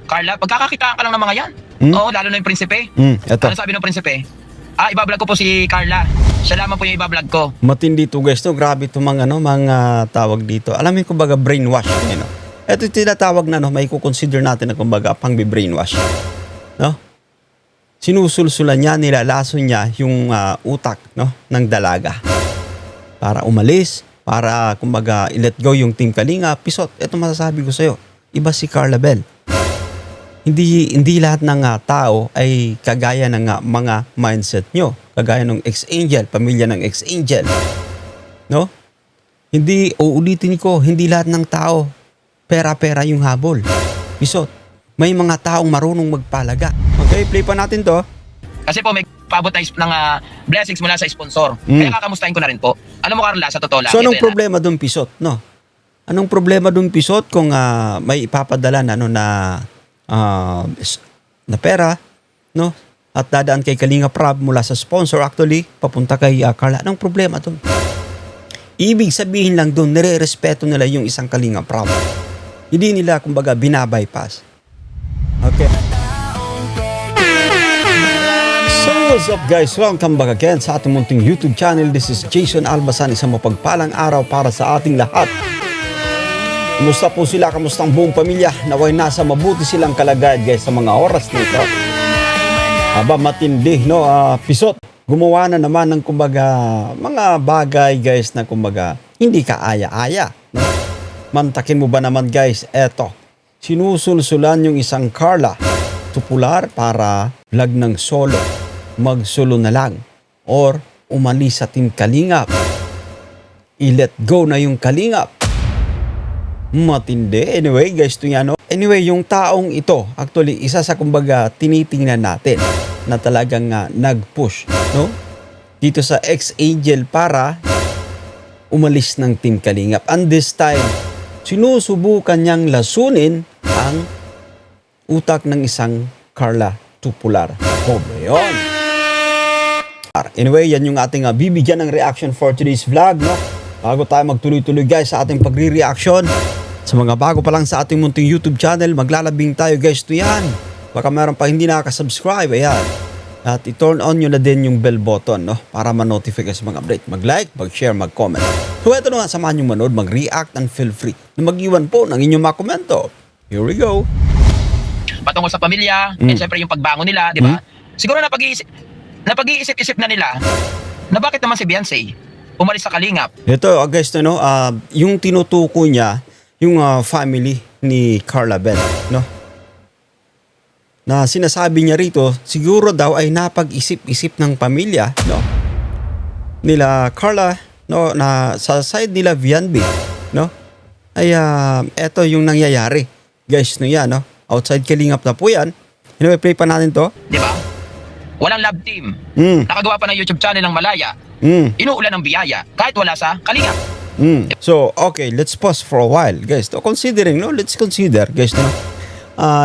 Carla, pagkakakitaan ka lang ng mga yan. Oo, lalo na yung prinsipe. Eto. Ano sabi ng prinsipe? Ibablog ko po si Carla. Siya lamang po yung ibablog ko. Matindi to guys, no? Grabe to mga tawag dito. Alam mo kumbaga brainwash, no? Ito tinatawag na, no, may kukonsider natin na kumbaga pang brainwash. No? Sinusulsulan niya, nilalason niya yung utak, no, ng dalaga. Para umalis, para kumbaga i-let go yung Team Kalinga. Pisot, ito masasabi ko sa'yo. Iba si Carla Bell. Hindi lahat ng tao ay kagaya ng mga mindset nyo. Kagaya ng ex-angel, pamilya ng ex-angel. No? Hindi, uulitin ko, hindi lahat ng tao pera-pera yung habol. Pisot, may mga taong marunong magpalaga. Okay, play pa natin to. Kasi po may paabot na ng blessings mula sa sponsor. Kaya kakamustahin ko na rin po. Alam mo Carla, sa totoo lang. So anong problema doon, Pisot? No? Anong problema doon, Pisot, kung may ipapadala na pera, no? At dadaan kay Kalinga Prab mula sa sponsor, actually, papunta kay Carla. Anong problema doon? Ibig sabihin lang doon, nire-respeto nila yung isang Kalinga Prab. Hindi nila, kumbaga, binabypass. Okay. So, what's up guys? Welcome back again sa ating munting YouTube channel. This is Jason Albasan, isang mapagpalang araw para sa ating lahat. Kumusta po sila? Kamusta ang buong pamilya? Naway nasa mabuti silang kalagayan guys sa mga oras nito. Aba matindi, no? Pisot, gumawa na naman ng kumbaga mga bagay guys na kumbaga hindi ka aya-aya. No? Mantakin mo ba naman guys? Eto, sinusulsulan yung isang Carla Tupular para vlog ng solo. Mag-solo na lang. Or umalis sa Team Kalingap. I-let go na yung Kalingap. Matindi. Anyway, guys, ito yan, no? Anyway, yung taong ito, actually, isa sa kumbaga tinitingnan natin na talagang nag-push, no? Dito sa ex-angel para umalis ng Team Kalingap. And this time, sinusubukan niyang lasunin ang utak ng isang Carla Tupular. Pobre yun. Anyway, yan yung ating bibigyan ng reaction for today's vlog, no? Bago tayo magtuloy-tuloy guys sa ating pagre-reaction, sa mga bago pa lang sa ating munting YouTube channel, maglalabing tayo guys to yan. Baka meron pa hindi nakaka-subscribe, ayan. At i-turn on nyo na din yung bell button, no? Para ma-notify sa mga update. Mag-like, mag-share, mag-comment. So ito na nga, samahan nyo manood, mag-react and feel free na mag-iwan po ng inyong mga komento. Here we go. Patungkol sa pamilya, and syempre yung pagbangon nila, di ba? Siguro napag-iisip-isip na nila na bakit naman si Beyonce umalis sa Kalingap. Ito, guys, no, yung tinutuko niya, yung family ni Carla Bell, no? Na sinasabi niya rito, siguro daw ay napag-isip-isip ng pamilya, no? Nila Carla, no, na sa side nila Vianby, no? Ay, eto yung nangyayari. Guys, no yan, no? Outside Kalingap na po yan. Anyway, play pa natin to. Di ba? Walang love team. Nakagawa pa ng YouTube channel ng Malaya. Inuulan ng biyaya kahit wala sa Kalingap. So, okay, let's pause for a while, guys. No, considering, no, let's consider, guys, no,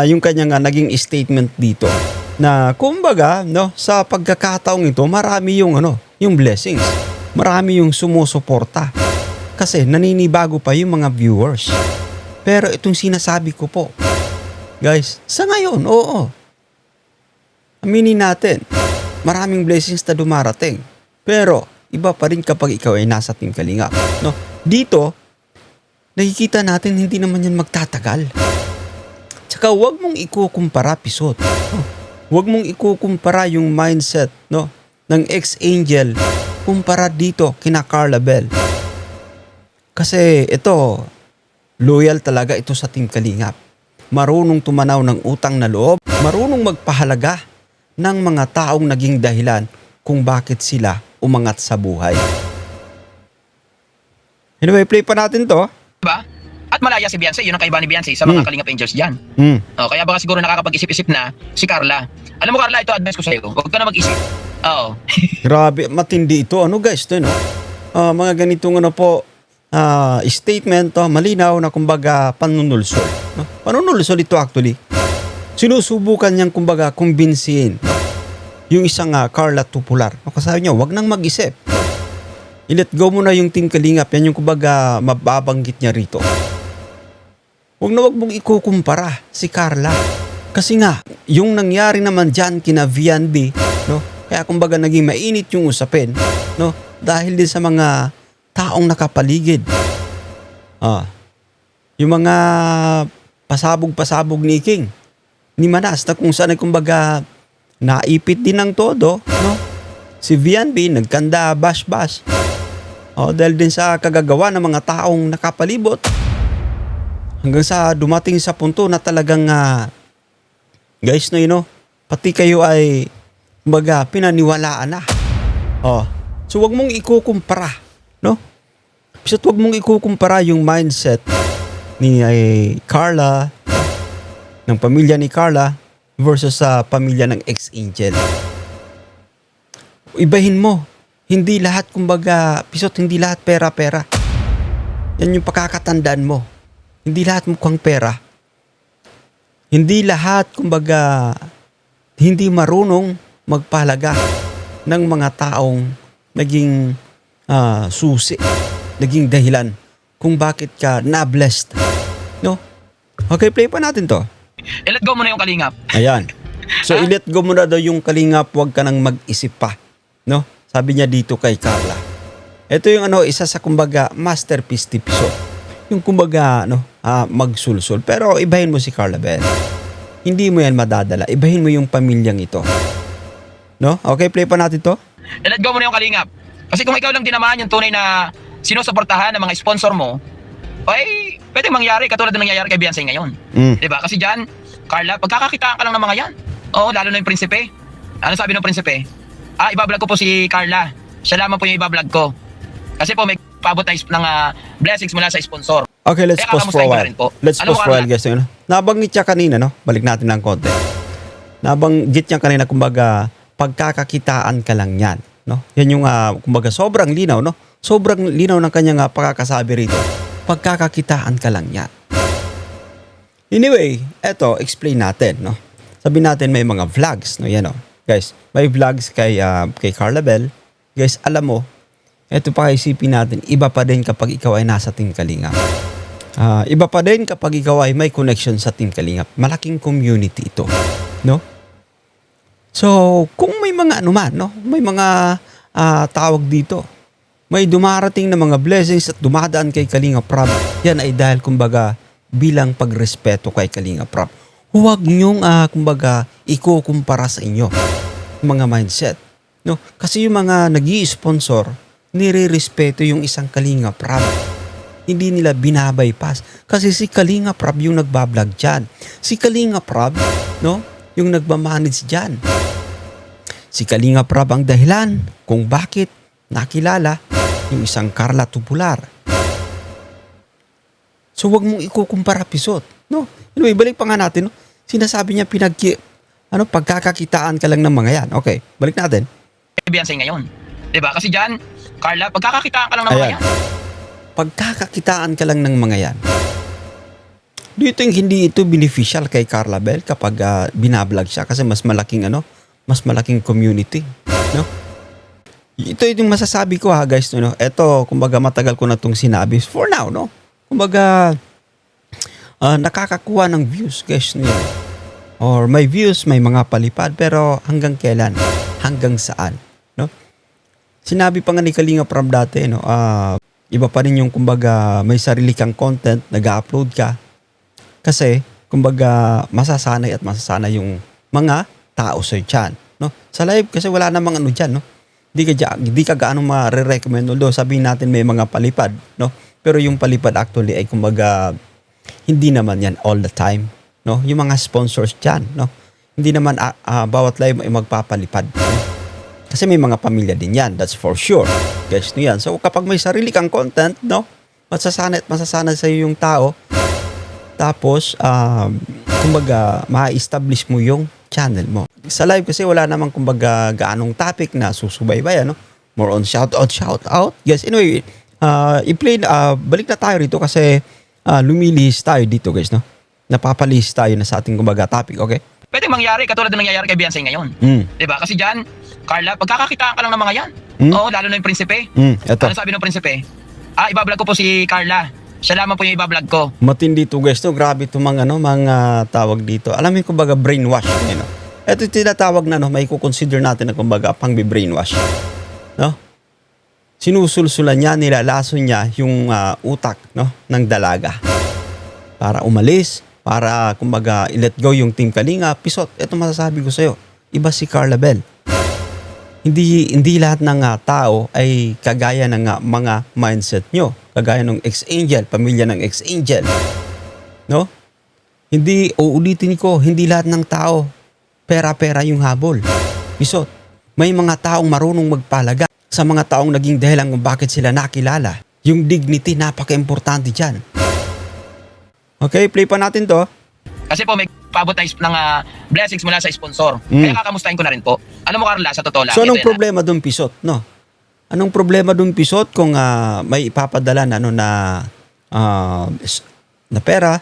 yung kanyang naging statement dito na kumbaga, no, sa pagkakataong ito, marami yung yung blessings. Marami yung sumusuporta. Kasi naninibago pa yung mga viewers. Pero itong sinasabi ko po, guys, sa ngayon, oo. Aminin natin, maraming blessings na dumarating. Pero, iba pa rin kapag ikaw ay nasa Team Kalingap. No? Dito, nakikita natin hindi naman yan magtatagal. Tsaka huwag mong ikukumpara, Pisot. No? Huwag mong ikukumpara yung mindset, no, ng ex-angel kumpara dito kina Carla Bell. Kasi ito, loyal talaga ito sa Team Kalingap. Marunong tumanaw ng utang na loob, marunong magpahalaga ng mga taong naging dahilan kung bakit sila umangat sa buhay. Anyway, play pa natin to. Diba? At malaya si Beyonce, yun ang kaiba ni Beyonce sa mga Kalingap Angels dyan. Kaya baka siguro nakakapag-isip-isip na si Carla. Alam mo Carla, ito advice ko sa iyo. Huwag ka na mag-isip. Oo. Grabe, matindi ito. Ano guys, ito, no? Mga ganitong po, statement, malinaw na kumbaga panunulsol. No? Panunulsol ito actually. Sinusubukan niyang kumbaga kumbinsihin yung isang Carla Tupular. Kasabi niya, wag nang mag-isip. I-let go mo na yung Team Kalingap. Yan yung kumbaga mababanggit niya rito. Wag mong ikukumpara si Carla. Kasi nga, yung nangyari naman dyan kina VNB, no? Kaya kumbaga naging mainit yung usapin, no? Dahil din sa mga taong nakapaligid. Yung mga pasabog-pasabog ni King, ni Manas, na kung saan ay kumbaga naipit din ng todo, no? Si VNB nagkanda bash-bash. Dahil din sa kagagawa ng mga taong nakapalibot. Hanggang sa dumating sa punto na talagang guys, no, pati kayo ay kumbaga pinaniwalaan na. So wag mong ikukumpara, no? Bisa't wag mong ikukumpara yung mindset ni Carla, ng pamilya ni Carla versus sa pamilya ng ex-Angel. Ibahin mo. Hindi lahat kumbaga, hindi lahat pera-pera. Yan yung pagkakatandaan mo. Hindi lahat mukhang pera. Hindi lahat kumbaga hindi marunong magpahalaga ng mga taong naging susi, naging dahilan kung bakit ka na-blessed. No? Okay, play pa natin to. I-let go mo na yung kalingap. Ayan. So, i-let go mo na daw yung kalingap, huwag ka nang mag-isip pa. No? Sabi niya dito kay Carla. Ito yung isa sa kumbaga masterpiece tipiso. Yung kumbaga magsulsul. Pero ibahin mo si Carla Bell. Hindi mo yan madadala. Ibahin mo yung pamilyang ito. No? Okay, play pa natin to. I-let go mo na yung kalingap. Kasi kung ikaw lang dinamaan yung tunay na sinusuportahan ng mga sponsor mo, ay pwede mangyari katulad ng nangyayari kay Beyonce ngayon. Diba? Kasi dyan, Carla, pagkakakitaan ka lang ng mga yan. Oo, lalo na yung prinsipe. Ano sabi ng prinsipe? Ibablog ko po si Carla. Siya lamang po yung ibablog ko. Kasi po may paabot ng blessings mula sa sponsor. Okay, let's pause for a while. Let's pause for a while, guys. Nabanggit niya kanina, no? Balik natin ng konti. Nabanggit niya kanina, kumbaga, pagkakakitaan ka lang yan. No? Yan yung, kumbaga, sobrang linaw, no? Sobrang linaw ng kanyang pagkakasabi rito. Pagkakakitaan ka lang yan. Anyway, eto, explain natin, no? Sabi natin may mga vlogs, no? Yan, no? Guys, may vlogs kay Carla Bell. Guys, alam mo, eto pa isipin natin, iba pa din kapag ikaw ay nasa Team Kalingap. Iba pa din kapag ikaw ay may connection sa Team Kalingap. Malaking community ito, no? So, kung may mga anuman, no? May mga tawag dito. May dumarating na mga blessings at dumadaan kay Kalingap Rob. Yan ay dahil kumbaga bilang pagrespeto kay Kalingap Rob. Huwag niyong kumbaga ikukumpara sa inyo mga mindset, no? Kasi yung mga nag-i-sponsor, nire-respeto yung isang Kalingap Rob. Hindi nila binabypass kasi si Kalingap Rob yung nagbablog diyan. Si Kalingap Rob, no, yung nagmamanage diyan. Si Kalingap Rob ang dahilan kung bakit nakilala yung isang Carla Tubular. So wag mong ikukumpara pisot, no? Anyway, balik pa nga natin, no? Sinasabi niya pagkakakitaan ka lang ng mga yan. Okay, balik natin. Beyonce ngayon. Diba? Kasi dyan, Carla, pagkakakitaan ka lang ng mga yan. Pagkakakitaan ka lang ng mga yan. Do you think hindi ito beneficial kay Carla Bell kapag binablog siya kasi mas malaking community, no? Ito yung masasabi ko guys, no? Ito, kumbaga matagal ko na itong sinabi for now, no? Kumbaga nakakakuha ng views, guys, no? Or may views, may mga palipad, pero hanggang kailan? Hanggang saan, no? Sinabi pa nga ni Kalingap Rob dati, no? Iba pa rin yung kumbaga may sarili kang content, nag-upload ka. Kasi kumbaga masasanay yung mga tao sa dyan, no? Sa live kasi wala namang dyan, no? Di ka gaano ma-recommend, although sabihin natin may mga palipad, no? Pero yung palipad actually ay kumbaga hindi naman yan all the time, no? Yung mga sponsors dyan, no? Hindi naman bawat live ay magpapalipad, no? Kasi may mga pamilya din yan, that's for sure. Guys, no yan. So kapag may sarili kang content, no? Masasanay sa iyo yung tao. Tapos, kumbaga, ma-establish mo yung channel mo. Sa live kasi wala namang kumbaga gaanong topic na susubaybay, no? More on shout out. Yes, anyway, balik na tayo rito kasi lumilihis tayo dito, guys, no? Napapalihis tayo na sa ating kumbaga topic, okay? Pwede mangyari katulad ng nangyayari kay Beyonce ngayon. Diba? Kasi dyan, Carla, pagkakakitaan ka lang ng mga yan. Oo, lalo na yung prinsipe. Ito. Ano sabi ng prinsipe? Ibablog ko po si Carla. Siya lamang po yung iba-vlog ko. Matindi to guys, no? Grabe to mga tawag dito. Alam mo yung kumbaga brainwash, no? Ito yung tinatawag na, no? May kukonsider natin na kumbaga pang brainwash, no? Sinusulsulan niya, nilalason niya yung utak, no? Ng dalaga. Para umalis, para kumbaga i-let go yung Team Kalinga, Pisot. Ito masasabi ko sa'yo, iba si Carla Bell. Hindi lahat ng tao ay kagaya ng mga mindset nyo. Kagaya ng ex-angel, pamilya ng ex-angel. No? Hindi, uulitin ko, hindi lahat ng tao pera-pera yung habol. Pisot, may mga taong marunong magpalaga sa mga taong naging dahilan kung bakit sila nakilala. Yung dignity, napaka-importante dyan. Okay, play pa natin to. Kasi po may paabot tayo ng blessings mula sa sponsor. Kaya kakamustahin ko na rin po. Alam mo Carla, sa totoo lang. So anong ito problema doon, Pisot? No? Anong problema doon, Pisot, kung may ipapadala na na pera,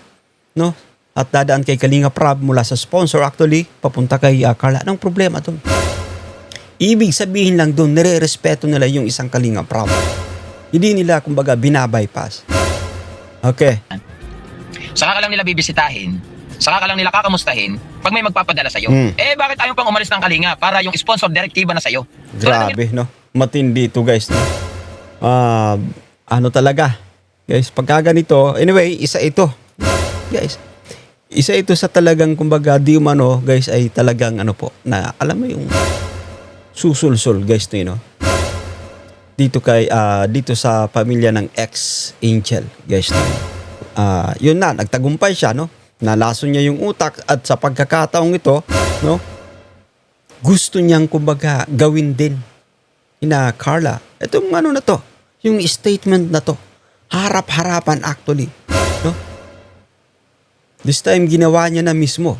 no? At dadaan kay Kalinga Prab mula sa sponsor, actually papunta kay Carla. Anong problema doon? Ibig sabihin lang doon, nire-respeto nila yung isang Kalinga Prab. Hindi nila kumbaga binabypass. Okay. Saka ka lang nila bibisitahin. Saka ka lang nila kakamustahin pag may magpapadala sa'yo. Eh, bakit ayaw pang umalis ng Kalinga para yung sponsor direktiba na sa'yo? So, Grabe, no? Matindi ito, guys. No? Ano talaga? Guys, pagka ganito, anyway, isa ito. Guys, isa ito sa talagang, kumbaga, di umano, guys, ay talagang, ano po, na, alam mo yung susulsul, guys, no, you know? Dito sa pamilya ng ex-angel, guys, no? Yun na, nagtagumpay siya, no? Nalason niya yung utak at sa pagkakataong ito, no? Gusto niyang kumbaga gawin din ina Carla. Itong ano na to, yung statement na to. Harap-harapan actually, no? This time ginawa niya na mismo.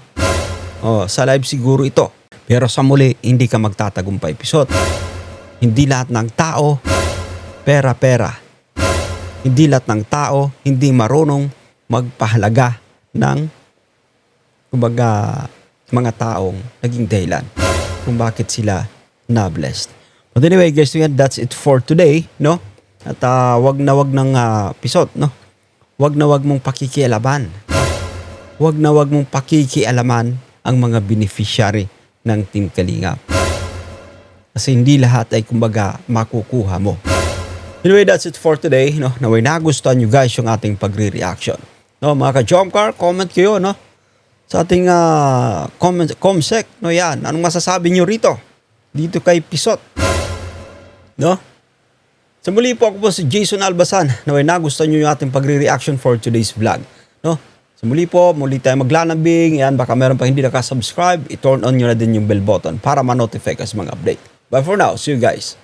Sa live siguro ito. Pero sa muli, hindi ka magtatagumpay, Pisot. Hindi lahat ng tao pera-pera. Hindi lahat ng tao hindi marunong magpahalaga ng kumbaga mga taong naging dahilan kung bakit sila na-blessed. But anyway guys, that's it for today, no? At wag ng Pisot, no? Wag mong pakikialaman. Wag mong pakikialaman ang mga beneficiary ng Team Kalinga. Kasi hindi lahat ay kumbaga makukuha mo. Anyway, that's it for today, no? Naway nagustuhan nyo guys yung ating pagre-reaction. No, mga ka-Jomcar, comment kayo, no? Sa ating comment-sec, no, yan. Anong masasabi nyo rito? Dito kay Pisot. No? Sa muli po, ako po si Jason Albasan. Naway nagustuhan nyo yung ating pagre-reaction for today's vlog. No? Sa muli po, muli tayo maglalambing. Yan, baka meron pa hindi nakasubscribe. I-turn on nyo na din yung bell button para ma-notify ka sa mga update. But for now, see you guys.